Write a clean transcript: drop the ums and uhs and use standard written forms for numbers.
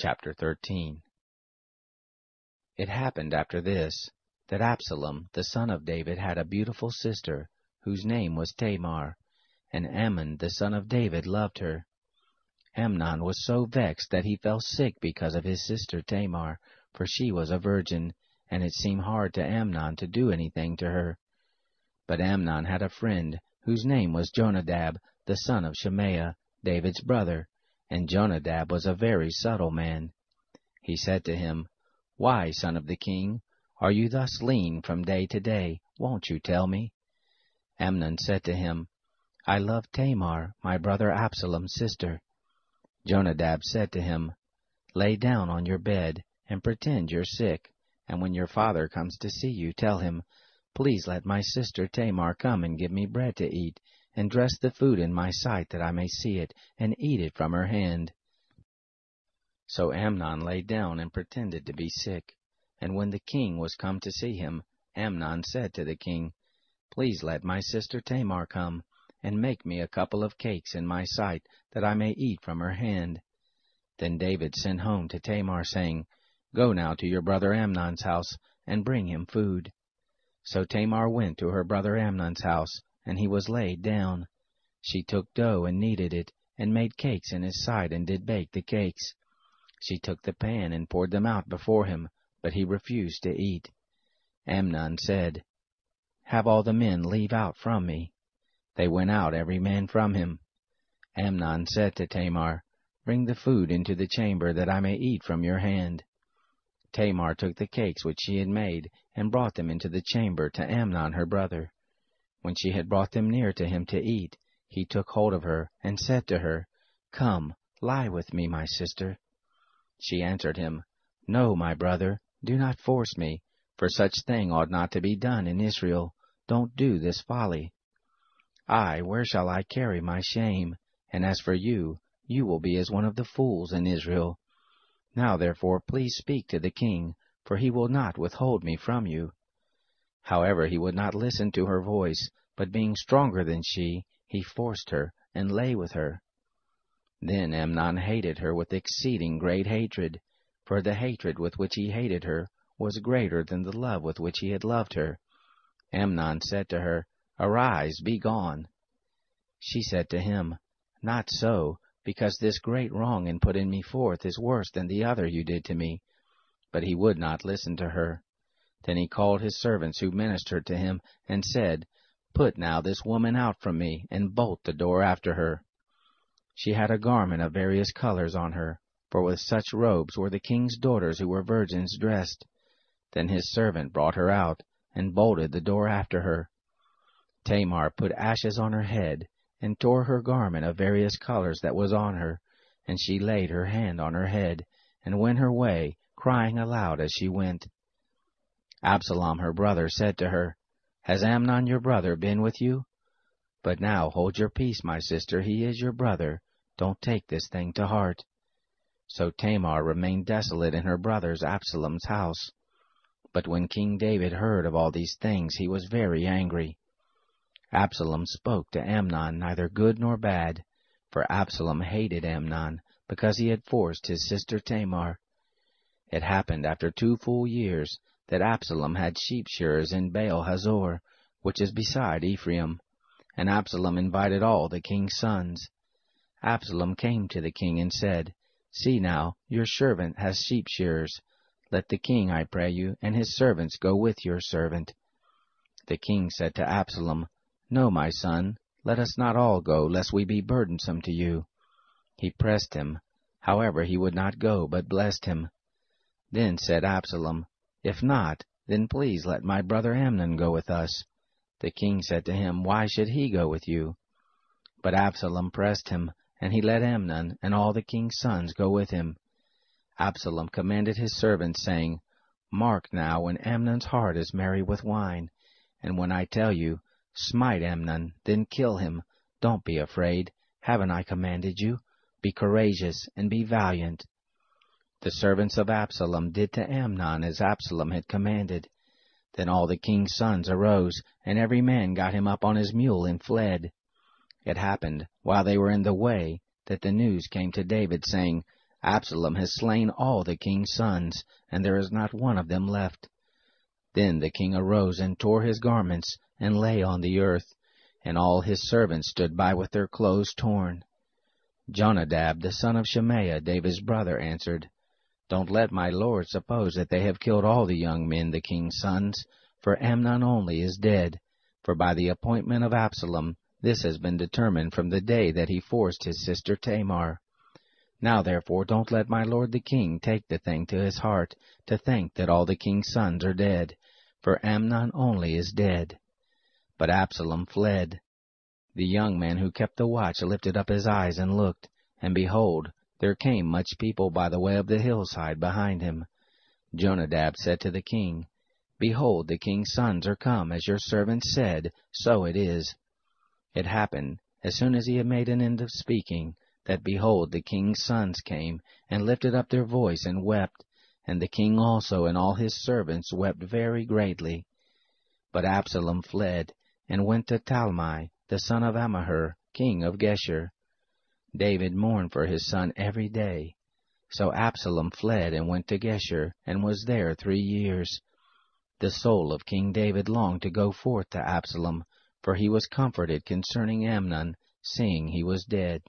Chapter 13. It happened after this, that Absalom the son of David had a beautiful sister, whose name was Tamar, and Amnon the son of David loved her. Amnon was so vexed that he fell sick because of his sister Tamar, for she was a virgin, and it seemed hard to Amnon to do anything to her. But Amnon had a friend, whose name was Jonadab, the son of Shemaiah, David's brother, and Jonadab was a very subtle man. He said to him, "Why, son of the king, are you thus lean from day to day? Won't you tell me?" Amnon said to him, "I love Tamar, my brother Absalom's sister." Jonadab said to him, "Lay down on your bed, and pretend you're sick, and when your father comes to see you, tell him, 'Please let my sister Tamar come and give me bread to eat, and dress the food in my sight that I may see it, and eat it from her hand.'" So Amnon lay down and pretended to be sick. And when the king was come to see him, Amnon said to the king, "Please let my sister Tamar come, and make me a couple of cakes in my sight, that I may eat from her hand." Then David sent home to Tamar, saying, "Go now to your brother Amnon's house, and bring him food." So Tamar went to her brother Amnon's house, and he was laid down. She took dough and kneaded it, and made cakes in his sight, and did bake the cakes. She took the pan and poured them out before him, but he refused to eat. Amnon said, "Have all the men leave out from me." They went out every man from him. Amnon said to Tamar, "Bring the food into the chamber, that I may eat from your hand." Tamar took the cakes which she had made, and brought them into the chamber to Amnon her brother. When she had brought them near to him to eat, he took hold of her, and said to her, "Come, lie with me, my sister." She answered him, "No, my brother, do not force me, for such thing ought not to be done in Israel. Don't do this folly. Where shall I carry my shame? And as for you, you will be as one of the fools in Israel. Now therefore please speak to the king, for he will not withhold me from you." However, he would not listen to her voice, but being stronger than she, he forced her, and lay with her. Then Amnon hated her with exceeding great hatred, for the hatred with which he hated her was greater than the love with which he had loved her. Amnon said to her, "Arise, be gone." She said to him, "Not so, because this great wrong in putting me forth is worse than the other you did to me." But he would not listen to her. Then he called his servants who ministered to him, and said, "Put now this woman out from me, and bolt the door after her." She had a garment of various colors on her, for with such robes were the king's daughters who were virgins dressed. Then his servant brought her out, and bolted the door after her. Tamar put ashes on her head, and tore her garment of various colors that was on her, and she laid her hand on her head, and went her way, crying aloud as she went. Absalom her brother said to her, "Has Amnon your brother been with you? But now hold your peace, my sister, he is your brother. Don't take this thing to heart." So Tamar remained desolate in her brother's Absalom's house. But when King David heard of all these things, he was very angry. Absalom spoke to Amnon neither good nor bad, for Absalom hated Amnon, because he had forced his sister Tamar. It happened after 2 full years that Absalom had sheep shearers in Baal Hazor, which is beside Ephraim, and Absalom invited all the king's sons. Absalom came to the king and said, "See now, your servant has sheep shearers. Let the king, I pray you, and his servants go with your servant." The king said to Absalom, "No, my son, let us not all go, lest we be burdensome to you." He pressed him. However, he would not go, but blessed him. Then said Absalom, "If not, then please let my brother Amnon go with us." The king said to him, "Why should he go with you?" But Absalom pressed him, and he let Amnon and all the king's sons go with him. Absalom commanded his servants, saying, "Mark now when Amnon's heart is merry with wine, and when I tell you, smite Amnon, then kill him. Don't be afraid. Haven't I commanded you? Be courageous, and be valiant." The servants of Absalom did to Amnon as Absalom had commanded. Then all the king's sons arose, and every man got him up on his mule and fled. It happened, while they were in the way, that the news came to David, saying, Absalom has slain all the king's sons, and there is not one of them left. Then the king arose and tore his garments, and lay on the earth, and all his servants stood by with their clothes torn. Jonadab, the son of Shemaiah, David's brother, answered, Don't let my lord suppose that they have killed all the young men, the king's sons, for Amnon only is dead. For by the appointment of Absalom, this has been determined from the day that he forced his sister Tamar. Now therefore don't let my lord the king take the thing to his heart, to think that all the king's sons are dead, for Amnon only is dead. But Absalom fled. The young man who kept the watch lifted up his eyes and looked, and behold, there came much people by the way of the hillside behind him. Jonadab said to the king, Behold, the king's sons are come, as your servant said, so it is. It happened, as soon as he had made an end of speaking, that behold, the king's sons came, and lifted up their voice and wept, and the king also and all his servants wept very greatly. But Absalom fled, and went to Talmai, the son of Ammihur, king of Geshur. David mourned for his son every day. So Absalom fled and went to Geshur, and was there 3 years. The soul of King David longed to go forth to Absalom, for he was comforted concerning Amnon, seeing he was dead.